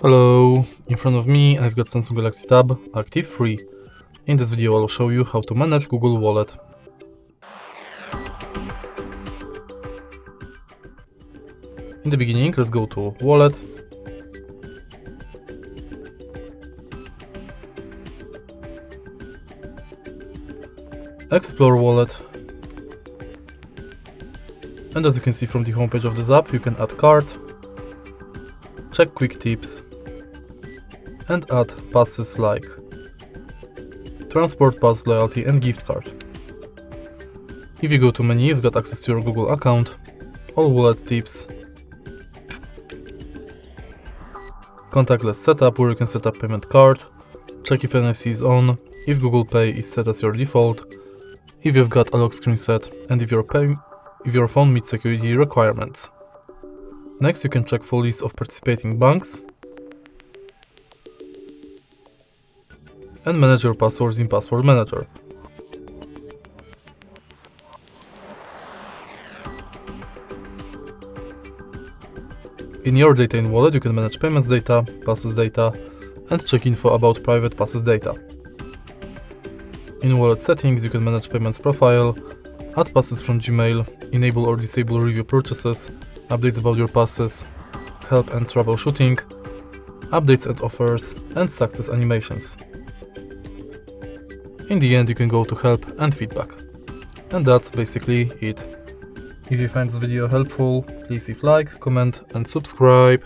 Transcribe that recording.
Hello, in front of me I've got Samsung Galaxy Tab Active3. In this video I'll show you how to manage Google Wallet. In the beginning, let's go to Wallet, Explore Wallet, and as you can see from the homepage of this app, you can add card, check quick tips, and add passes like transport pass, loyalty and gift card. If you go to menu, you've got access to your Google account, all wallet tips, contactless setup where you can set up payment card, check if NFC is on, if Google Pay is set as your default, if you've got a lock screen set, and if your phone meets security requirements. Next, you can check full list of participating banks and manage your passwords in Password Manager. In your data in Wallet, you can manage payments data, passes data, and check info about private passes data. In Wallet settings, you can manage payments profile, add passes from Gmail, enable or disable review purchases, updates about your passes, help and troubleshooting, updates and offers, and success animations. In the end, you can go to help and feedback. And that's basically it. If you find this video helpful, please leave like, comment and subscribe.